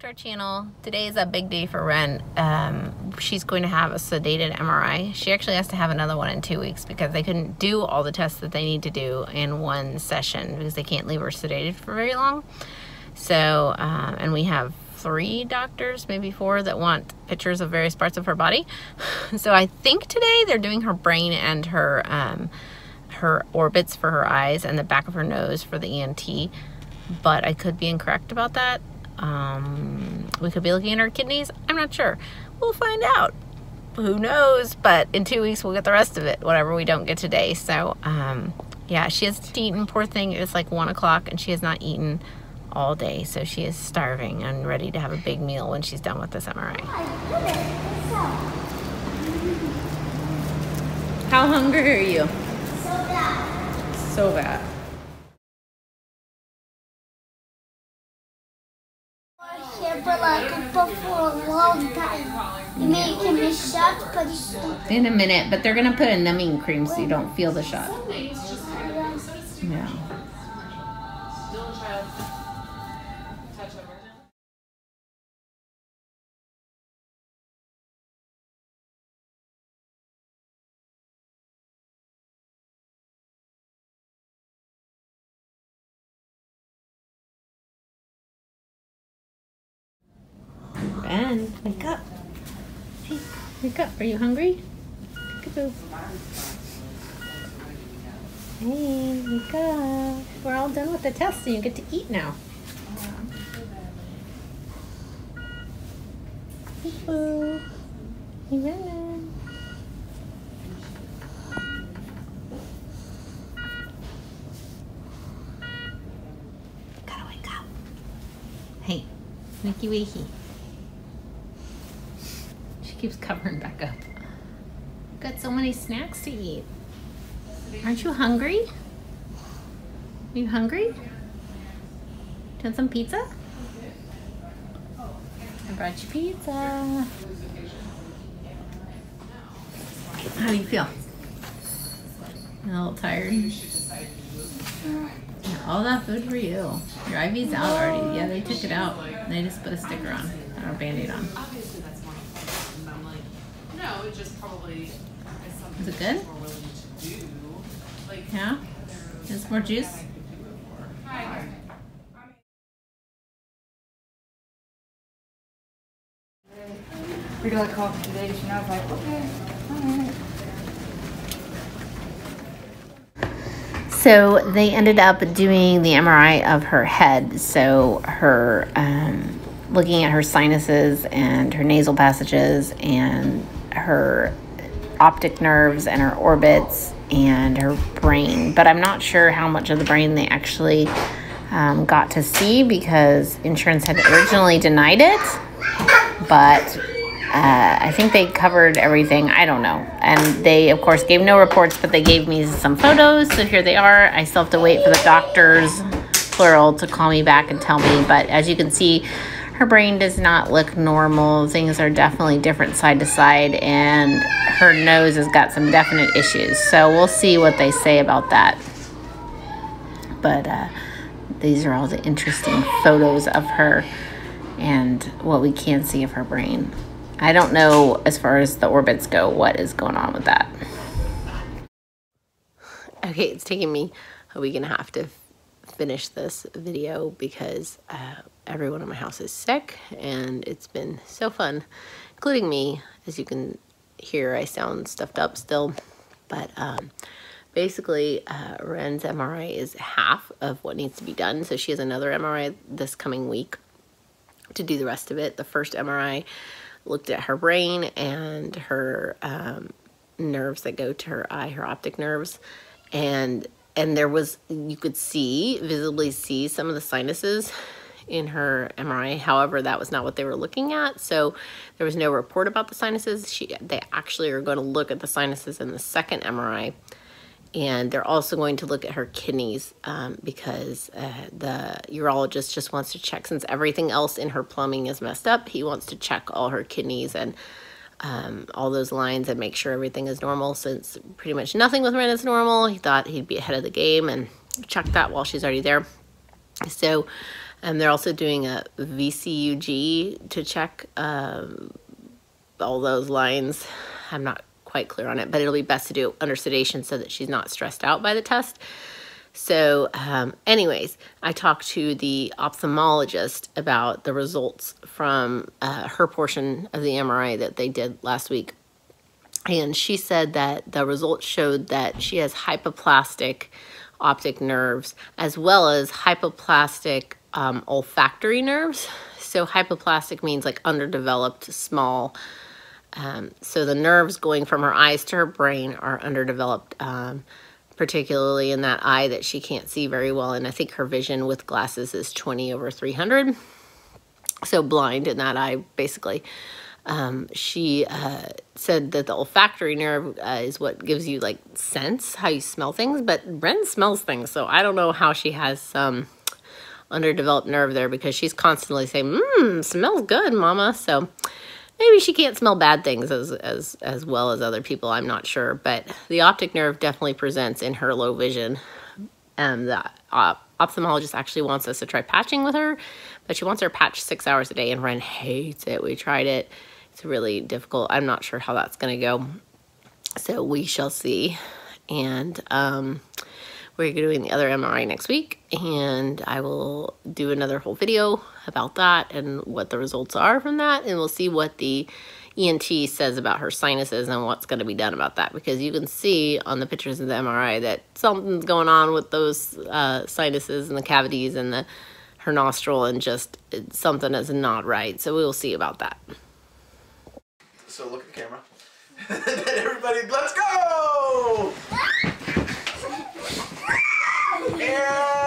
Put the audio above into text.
our channel. Today is a big day for Wren. She's going to have a sedated MRI. She actually has to have another one in 2 weeks because they couldn't do all the tests that they need to do in one session because they can't leave her sedated for very long. So, and we have 3 doctors, maybe 4, that want pictures of various parts of her body. So I think today they're doing her brain and her orbits for her eyes and the back of her nose for the ENT. But I could be incorrect about that. We could be looking at her kidneys. I'm not sure. We'll find out. Who knows? But in 2 weeks, we'll get the rest of it, whatever we don't get today. So, yeah, she hasn't eaten. Poor thing. It's like 1 o'clock, and she has not eaten all day. So she is starving and ready to have a big meal when she's done with this MRI. How hungry are you? So bad. So bad. But like for a long time. You mean it can be shot, but it's not. In a minute, but they're gonna put a numbing cream so you don't feel the shot. Yeah. Ben, wake up. Hey, wake up. Are you hungry? Peekaboo. Hey, wake up. We're all done with the test and you get to eat now. Peekaboo. Hey, Wren. Gotta wake up. Hey, wakey wakey. Keeps covering back up. Got so many snacks to eat. Aren't you hungry? Are you hungry? Do you want some pizza? I brought you pizza. How do you feel? You a little tired? Yeah, all that food for you. Your IV's out already. Yeah, they took it out. They just put a sticker on or a Band-Aid on. No, it just probably is something is it good? more willing to do. Like, yeah? Is more juice? We'd like coffee today, and I was like, okay, all right. So they ended up doing the MRI of her head. So her, looking at her sinuses and her nasal passages and her optic nerves and her orbits and her brain. But I'm not sure how much of the brain they actually got to see because insurance had originally denied it. But I think they covered everything. I don't know. And they, of course, gave no reports, but they gave me some photos. So here they are. I still have to wait for the doctors, plural, to call me back and tell me. But as you can see, her brain does not look normal. Things are definitely different side to side, and her nose has got some definite issues. So we'll see what they say about that. But these are all the interesting photos of her and what we can see of her brain. I don't know, as far as the orbits go, what is going on with that. Okay, it's taking me a week and a half to finish this video because everyone in my house is sick and it's been so fun, including me. As you can hear, I sound stuffed up still, but basically Wren's MRI is half of what needs to be done. So she has another MRI this coming week to do the rest of it. The first MRI looked at her brain and her nerves that go to her eye, her optic nerves, and there was, you could visibly see some of the sinuses in her MRI. However, that was not what they were looking at. So there was no report about the sinuses. They actually are going to look at the sinuses in the second MRI. And they're also going to look at her kidneys because the urologist just wants to check, since everything else in her plumbing is messed up, he wants to check all her kidneys and all those lines and make sure everything is normal. Since pretty much nothing with Wren is normal, he thought he'd be ahead of the game and check that while she's already there. So And they're also doing a VCUG to check all those lines. I'm not quite clear on it, but it'll be best to do it under sedation so that she's not stressed out by the test. So anyways, I talked to the ophthalmologist about the results from her portion of the MRI that they did last week. And she said that the results showed that she has hypoplastic optic nerves as well as hypoplastic olfactory nerves. So hypoplastic means like underdeveloped, small. So the nerves going from her eyes to her brain are underdeveloped, particularly in that eye that she can't see very well. And I think her vision with glasses is 20/300. So blind in that eye, basically. She said that the olfactory nerve is what gives you like sense, how you smell things, but Wren smells things. So I don't know how she has some underdeveloped nerve there, because she's constantly saying, smells good, mama. So maybe she can't smell bad things as well as other people. I'm not sure, but the optic nerve definitely presents in her low vision. And the ophthalmologist actually wants us to try patching with her, but she wants her patched 6 hours a day, and Wren hates it. We tried it. It's really difficult. I'm not sure how that's going to go. So we shall see. And we're doing the other MRI next week, and I will do another whole video about that and what the results are from that, and we'll see what the ENT says about her sinuses and what's going to be done about that, because you can see on the pictures of the MRI that something's going on with those sinuses and the cavities and her nostril, and just something is not right. So we will see about that. So look at the camera. Everybody, let's go! And